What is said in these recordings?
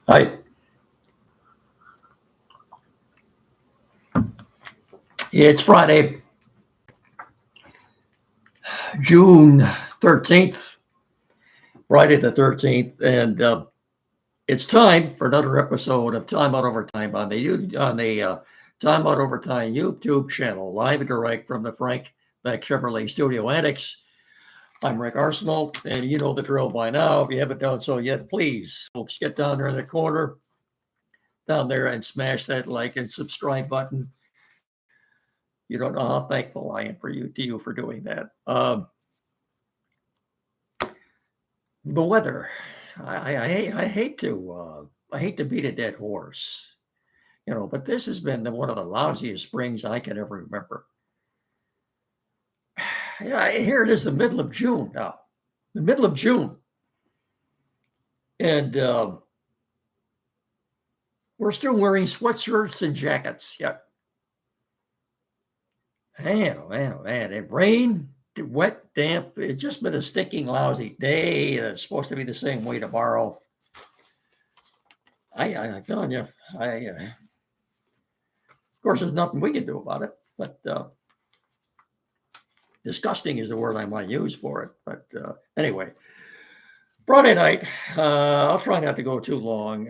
Hi. It's Friday, June 13th, Friday the 13th, and it's time for another episode of Time Out Overtime on the Time Out Overtime YouTube channel, live and direct from the Frank Beck Chevrolet Studio Annex. I'm Rick Arsenal, and you know the drill by now. If you haven't done so yet, please, folks, get down there in the corner, down there, and smash that like and subscribe button. You don't know how thankful I am to you for doing that. The weather. I hate to beat a dead horse, but this has been one of the lousiest springs I can ever remember. Yeah, here it is, the middle of June now, the middle of June, and we're still wearing sweatshirts and jackets. Yeah, man, oh man, oh man, it rained, wet, damp. It's just been a stinking, lousy day. It's supposed to be the same way tomorrow. I'm telling you, of course, there's nothing we can do about it, but disgusting is the word I might use for it. But anyway, Friday night, I'll try not to go too long,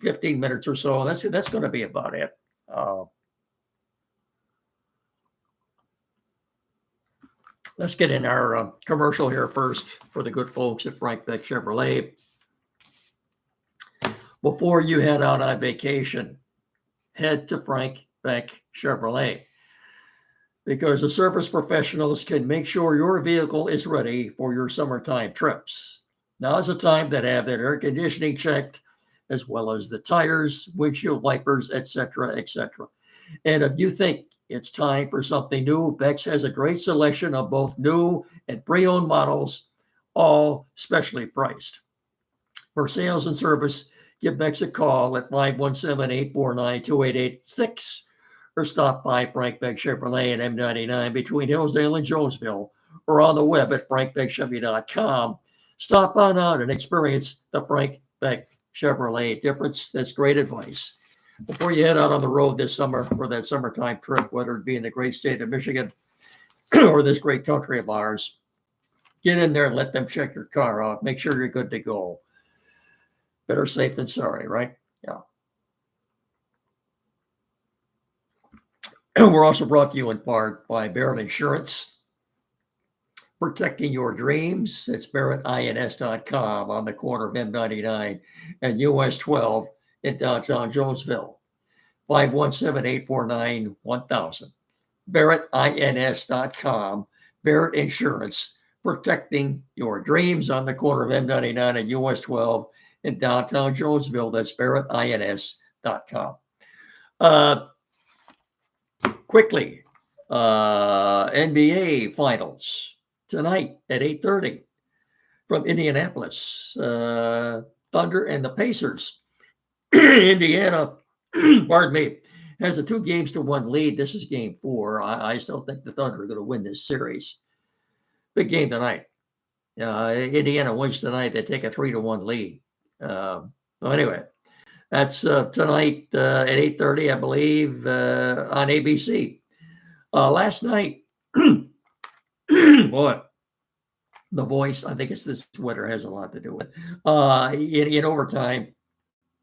15 minutes or so. That's going to be about it. Let's get in our commercial here first for the good folks at Frank Beck Chevrolet. Before you head out on vacation, head to Frank Beck Chevrolet, because the service professionals can make sure your vehicle is ready for your summertime trips. Now is the time to have that air conditioning checked, as well as the tires, windshield wipers, etc., etc. And if you think it's time for something new, Beck's has a great selection of both new and pre-owned models, all specially priced. For sales and service, give Beck's a call at 517-849-2886 or stop by Frank Beck Chevrolet at M99 between Hillsdale and Jonesville, or on the web at frankbeckchevy.com. Stop on out and experience the Frank Beck Chevrolet difference. That's great advice. Before you head out on the road this summer for that summertime trip, whether it be in the great state of Michigan or this great country of ours, get in there and let them check your car out. Make sure you're good to go. Better safe than sorry, right? Yeah. We're also brought to you in part by Barrett Insurance, protecting your dreams. It's barrettins.com on the corner of M99 and US 12 in downtown Jonesville. 517-849-1000. barrettins.com. Barrett Insurance, protecting your dreams on the corner of M99 and US 12 in downtown Jonesville. That's barrettins.com. Quickly, NBA Finals tonight at 8:30 from Indianapolis. Thunder and the Pacers. Indiana, pardon me, has a 2-1 lead. This is game 4. I still think the Thunder are going to win this series. Big game tonight. Indiana wins tonight. They take a 3-1 lead. Anyway, that's tonight at 8:30, I believe, on ABC. Last night, boy, the voice, I think it's this sweater has a lot to do with it. In overtime,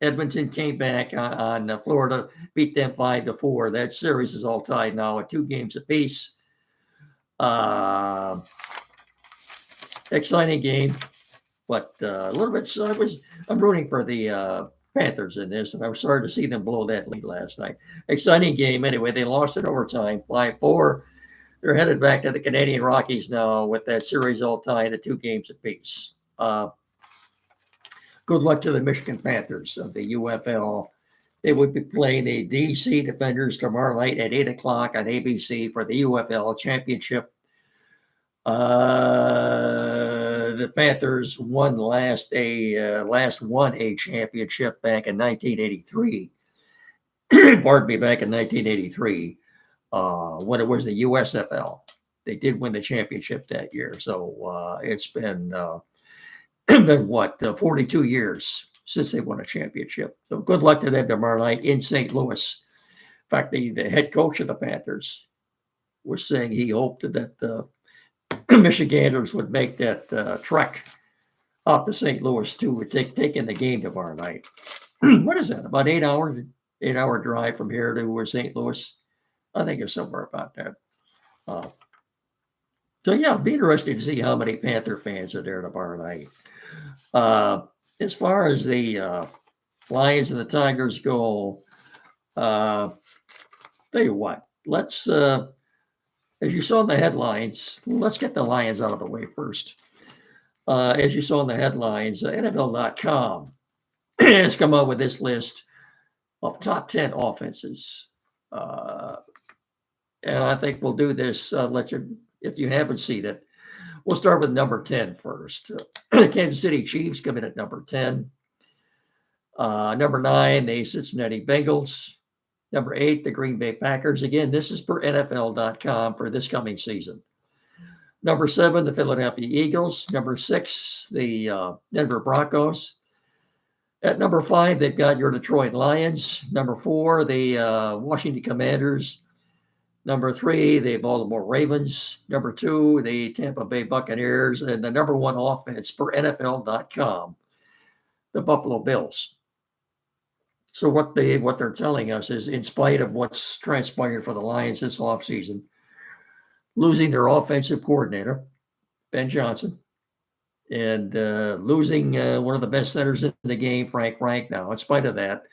Edmonton came back on Florida, beat them 5-4. That series is all tied now at 2 games apiece. Exciting game, but a little bit. So I'm rooting for the Panthers in this, and I was sorry to see them blow that lead last night. Exciting game anyway. They lost in overtime, 5-4. They're headed back to the Canadian Rockies now with that series all tied at 2 games apiece. Good luck to the Michigan Panthers of the UFL. They would be playing the DC Defenders tomorrow night at 8 o'clock on ABC for the UFL Championship. The Panthers last won a championship back in 1983. Pardon me, back in 1983, when it was the USFL. They did win the championship that year. So it's been 42 years since they won a championship. So good luck to them tomorrow night in St. Louis. In fact, the head coach of the Panthers was saying he hoped that the Michiganders would make that trek out to St. Louis too, would take in the game tomorrow night. What is that? About 8 hours, 8 hour drive from here to St. Louis. I think it's somewhere about that. So yeah, it'll be interesting to see how many Panther fans are there tomorrow night. As far as the Lions and the Tigers go, tell you what, let's as you saw in the headlines, let's get the Lions out of the way first. As you saw in the headlines, NFL.com has come up with this list of top 10 offenses. And I think we'll do this, if you haven't seen it, we'll start with number 10 first. Kansas City Chiefs come in at number 10. Number 9, the Cincinnati Bengals. Number 8, the Green Bay Packers. Again, this is per NFL.com for this coming season. Number 7, the Philadelphia Eagles. Number 6, the Denver Broncos. At number 5, they've got your Detroit Lions. Number 4, the Washington Commanders. Number 3, the Baltimore Ravens. Number 2, the Tampa Bay Buccaneers. And the number 1 offense per NFL.com, the Buffalo Bills. So what they're telling us is, in spite of what's transpired for the Lions this offseason, losing their offensive coordinator, Ben Johnson, and losing one of the best centers in the game, Frank Reich. Now, in spite of that,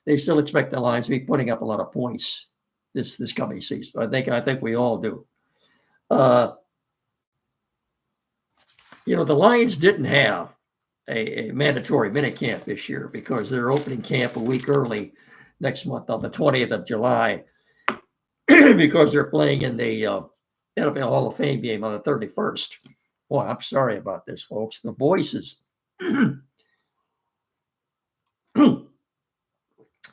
they still expect the Lions to be putting up a lot of points this coming season. I think we all do. The Lions didn't have a mandatory minicamp this year because they're opening camp a week early next month on the 20th of July because they're playing in the NFL Hall of Fame game on the 31st. Boy, I'm sorry about this, folks. The voice is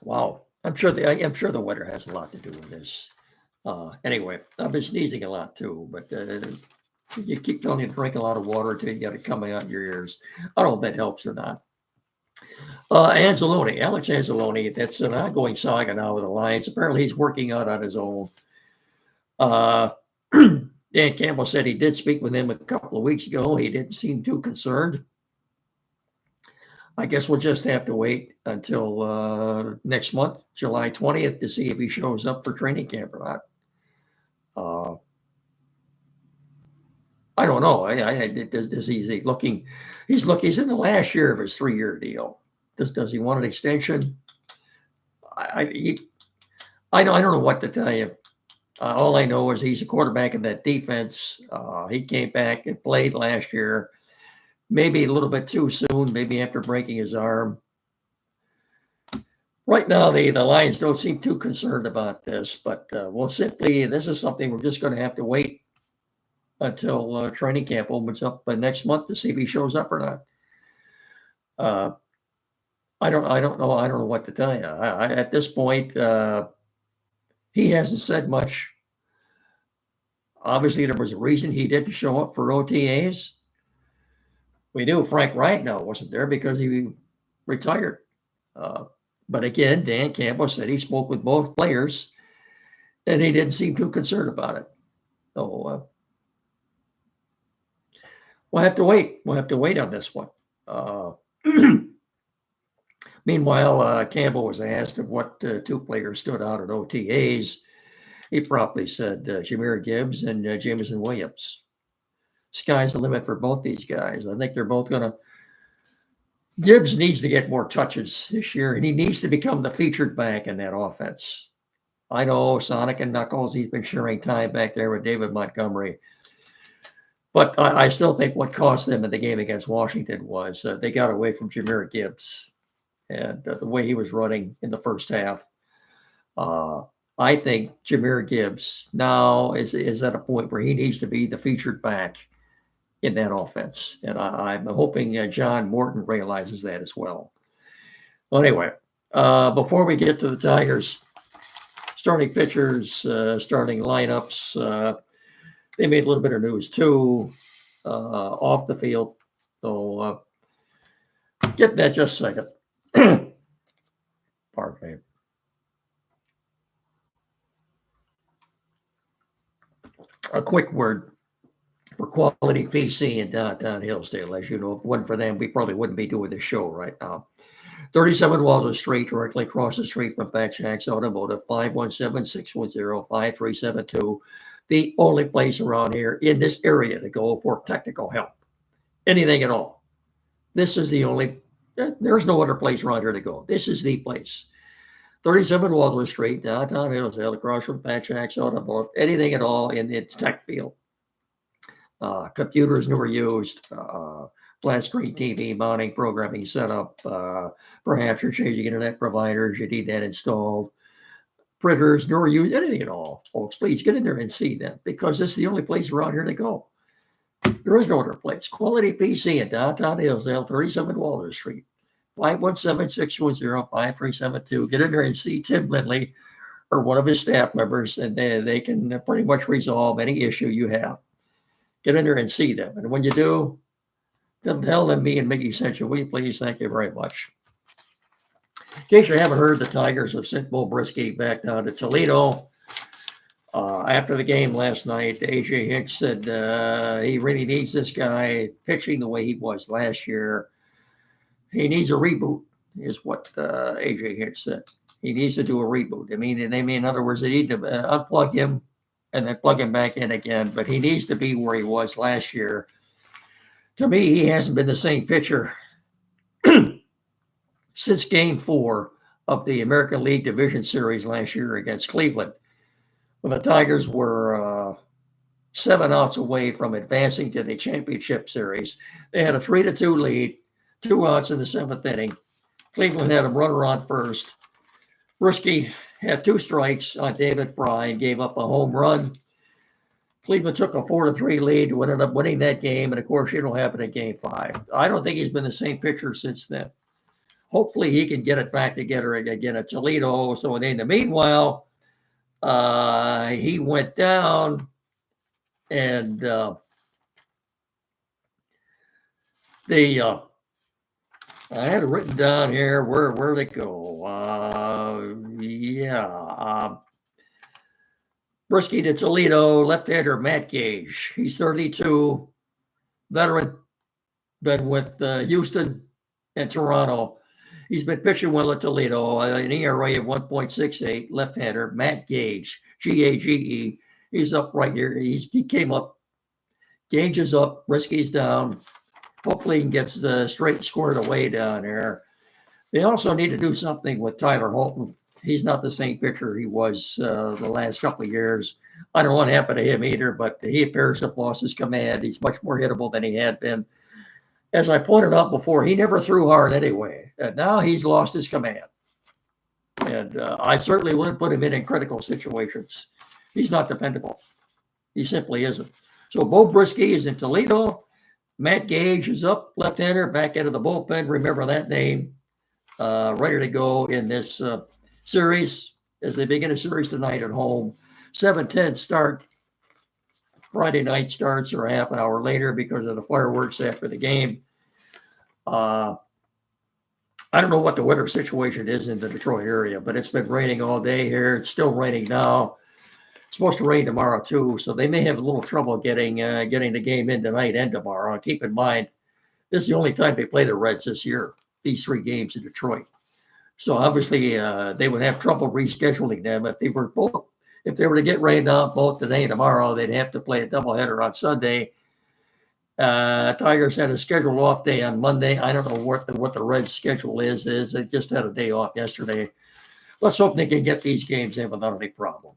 wow. I'm sure the weather has a lot to do with this. Anyway, I've been sneezing a lot too, but you keep telling you to drink a lot of water until you got it coming out your ears. I don't know if that helps or not. Alex Anzalone, that's an ongoing saga now with the Lions. Apparently he's working out on his own. Dan Campbell said he did speak with him a couple of weeks ago. He didn't seem too concerned. I guess we'll just have to wait until next month, July 20th, to see if he shows up for training camp or not. I don't know. Does he's looking? He's in the last year of his 3-year deal. Does he want an extension? I don't know what to tell you. All I know is he's a quarterback in that defense. He came back and played last year, maybe a little bit too soon, maybe after breaking his arm. Right now, the Lions don't seem too concerned about this, but this is something we're just going to have to wait until training camp opens up next month to see if he shows up or not. I don't know. I don't know what to tell you. At this point, he hasn't said much. Obviously, there was a reason he didn't show up for OTAs. We knew Frank Reich now wasn't there because he retired. But again, Dan Campbell said he spoke with both players, and he didn't seem too concerned about it. So we'll have to wait. We'll have to wait on this one. Meanwhile, Campbell was asked of what 2 players stood out at OTAs. He probably said Jahmyr Gibbs and Jameson Williams. Sky's the limit for both these guys. I think they're both going to. Gibbs needs to get more touches this year, and he needs to become the featured back in that offense. I know Sonic and Knuckles, he's been sharing time back there with David Montgomery. But I still think what cost them in the game against Washington was they got away from Jahmyr Gibbs and the way he was running in the first half. I think Jahmyr Gibbs now is at a point where he needs to be the featured back in that offense. And I'm hoping John Morton realizes that as well. Well, anyway, before we get to the Tigers, starting pitchers, starting lineups, they made a little bit of news too off the field. So get that just a second. Pardon me. A quick word for Quality PC in downtown Hillsdale. As you know, if it wasn't for them, we probably wouldn't be doing this show right now. 37 Walter Street, directly across the street from Fat Shack's Automotive, 517-610-5372. The only place around here in this area to go for technical help. Anything at all. This is the only, there's no other place around here to go. This is the place. 37 Walter Street, downtown Hillsdale, across from Fat Shack's Automotive. Anything at all in its tech field. Computers newer used, flat screen TV, mounting, programming setup. Perhaps you're changing internet providers, you need that installed. Printers, newer used, anything at all. Folks, please get in there and see them because this is the only place around here to go. There is no other place. Quality PC in downtown Hillsdale, 37 Walter Street, 517-610-5372. Get in there and see Tim Lindley or one of his staff members, and they can pretty much resolve any issue you have. Get in there and see them. And when you do, tell them me and Mickey sent you. Will you please? Thank you very much. In case you haven't heard, the Tigers have sent Bo Brisky back down to Toledo. After the game last night, A.J. Hinch said he really needs this guy pitching the way he was last year. He needs a reboot, is what A.J. Hinch said. He needs to do a reboot. I mean, in other words, they need to unplug him and then plug him back in again. But he needs to be where he was last year. To me, he hasn't been the same pitcher since Game 4 of the American League Division Series last year against Cleveland, when the Tigers were 7 outs away from advancing to the championship series. They had a 3-2 lead, 2 outs in the 7th inning. Cleveland had a runner on first. Brisky had 2 strikes on David Fry and gave up a home run. Cleveland took a 4-3 lead to ended up winning that game, and of course, it'll happen in Game 5. I don't think he's been the same pitcher since then. Hopefully, he can get it back together again at Toledo. So in the meanwhile, he went down, and I had it written down here. Where'd it go? Brisky to Toledo, left-hander Matt Gage. He's 32, veteran, been with Houston and Toronto. He's been pitching well at Toledo, an ERA of 1.68, left-hander Matt Gage, G-A-G-E. He's up right here. He came up. Gage is up, Brisky's down. Hopefully he gets straight squared away down there. They also need to do something with Tyler Holton. He's not the same pitcher he was the last couple of years. I don't know what happened to him either, but he appears to have lost his command. He's much more hittable than he had been. As I pointed out before, he never threw hard anyway. And now he's lost his command. And I certainly wouldn't put him in critical situations. He's not dependable. He simply isn't. So Bo Brisky is in Toledo. Matt Gage is up, left-hander, back out of the bullpen. Remember that name. Ready to go in this series as they begin a series tonight at home. 7:10 start. Friday night starts are half an hour later because of the fireworks after the game. I don't know what the weather situation is in the Detroit area, but it's been raining all day here. It's still raining now. It's supposed to rain tomorrow too, so they may have a little trouble getting the game in tonight and tomorrow. And keep in mind, this is the only time they play the Reds this year, these 3 games in Detroit. So obviously they would have trouble rescheduling them if they were to get rained out both today and tomorrow. They'd have to play a doubleheader on Sunday. Tigers had a scheduled off day on Monday. I don't know what the Reds' schedule is. They just had a day off yesterday. Let's hope they can get these games in without any problem.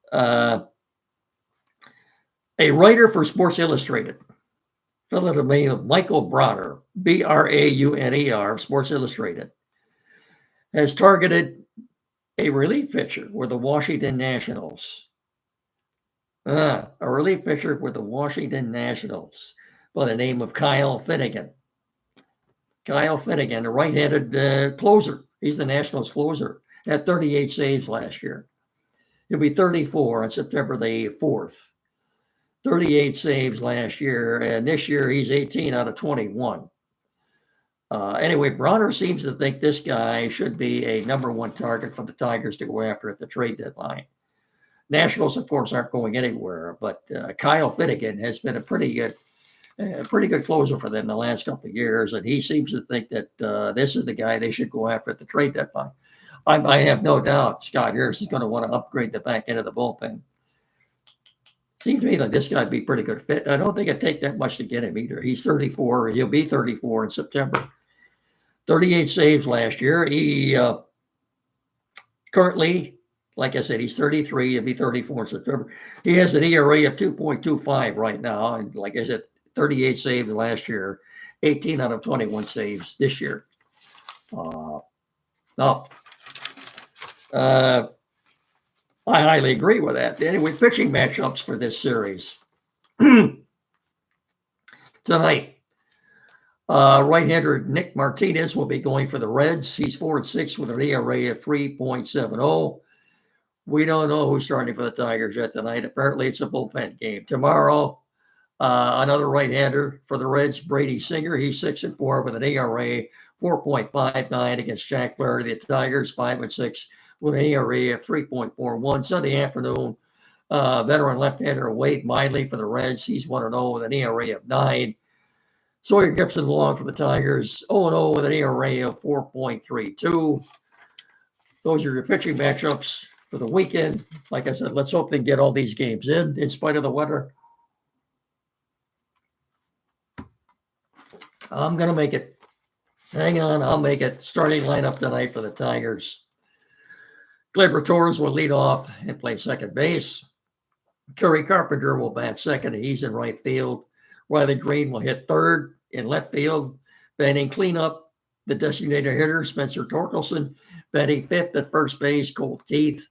A writer for Sports Illustrated, fellow to me, Michael Brauner, Brauner, Sports Illustrated, has targeted a relief pitcher with the Washington Nationals. A relief pitcher with the Washington Nationals by the name of Kyle Finnegan. Kyle Finnegan, a right-handed closer. He's the Nationals closer. Had 38 saves last year. He'll be 34 on September the 4th. 38 saves last year, and this year he's 18 out of 21. Anyway, Bronner seems to think this guy should be a number one target for the Tigers to go after at the trade deadline. Nationals, of course, aren't going anywhere, but Kyle Finnegan has been a pretty good closer for them the last couple of years, and he seems to think that this is the guy they should go after at the trade deadline. I have no doubt Scott Harris is going to want to upgrade the back end of the bullpen. Seems to me like this guy would be a pretty good fit. I don't think it'd take that much to get him either. He's 34. He'll be 34 in September. 38 saves last year. He currently, like I said, he's 33. He'll be 34 in September. He has an ERA of 2.25 right now. And like I said, 38 saves last year, 18 out of 21 saves this year. I highly agree with that. Anyway, pitching matchups for this series. Tonight, right-hander Nick Martinez will be going for the Reds. He's 4-6 with an ERA of 3.70. We don't know who's starting for the Tigers yet tonight. Apparently, it's a bullpen game. Tomorrow, another right-hander for the Reds, Brady Singer. He's 6-4 with an ERA 4.59 against Jack Flaherty. The Tigers 5-6 with an ERA of 3.41. Sunday afternoon, veteran left-hander Wade Miley for the Reds. He's 1-0 with an ERA of 9. Sawyer Gibson Long for the Tigers, 0-0 with an ERA of 4.32. Those are your pitching matchups for the weekend. Like I said, let's hope they get all these games in spite of the weather. I'm going to make it. Hang on, I'll make it. Starting lineup tonight for the Tigers. Gleyber Torres will lead off and play second base. Kerry Carpenter will bat second. He's in right field. Riley Green will hit third in left field. Batting cleanup, the designated hitter, Spencer Torkelson. Batting fifth at first base, Colt Keith.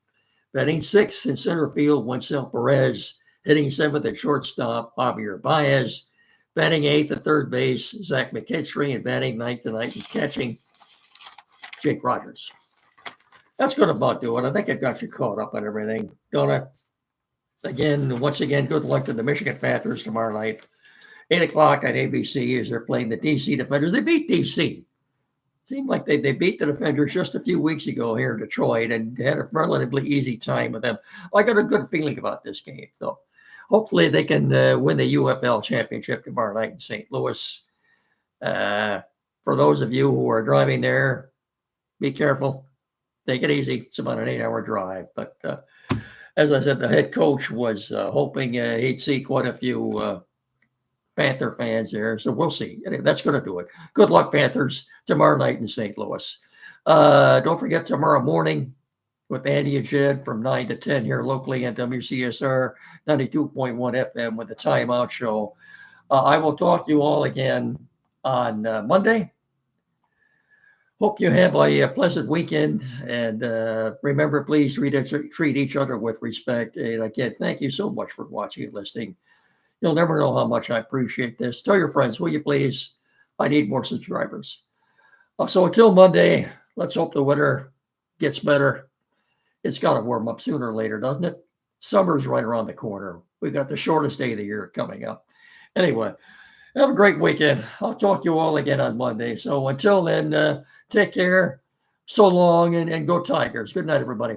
Batting sixth in center field, Wenceel Perez. Hitting seventh at shortstop, Javier Baez. Batting eighth at third base, Zach McKinstry. And batting ninth tonight and catching, Jake Rogers. That's going to about do it. I think I got you caught up on everything. Once again, good luck to the Michigan Panthers tomorrow night. 8 o'clock on ABC as they're playing the DC Defenders. They beat DC. Seemed like they beat the Defenders just a few weeks ago here in Detroit and had a relatively easy time with them. I got a good feeling about this game. So hopefully they can win the UFL championship tomorrow night in St. Louis. For those of you who are driving there, be careful. Take it easy. It's about an 8-hour drive. But as I said, the head coach was hoping he'd see quite a few Panther fans there. So we'll see. Anyway, that's going to do it. Good luck, Panthers, tomorrow night in St. Louis. Don't forget tomorrow morning with Andy and Jed from 9 to 10 here locally at WCSR 92.1 FM with the Time Out Show. I will talk to you all again on Monday. Hope you have a pleasant weekend. And remember, please treat each other with respect. And again, thank you so much for watching and listening. You'll never know how much I appreciate this. Tell your friends, will you please? I need more subscribers. So until Monday, let's hope the weather gets better. It's got to warm up sooner or later, doesn't it? Summer's right around the corner. We've got the shortest day of the year coming up. Anyway, have a great weekend. I'll talk to you all again on Monday. So until then, take care. So long and go Tigers. Good night, everybody.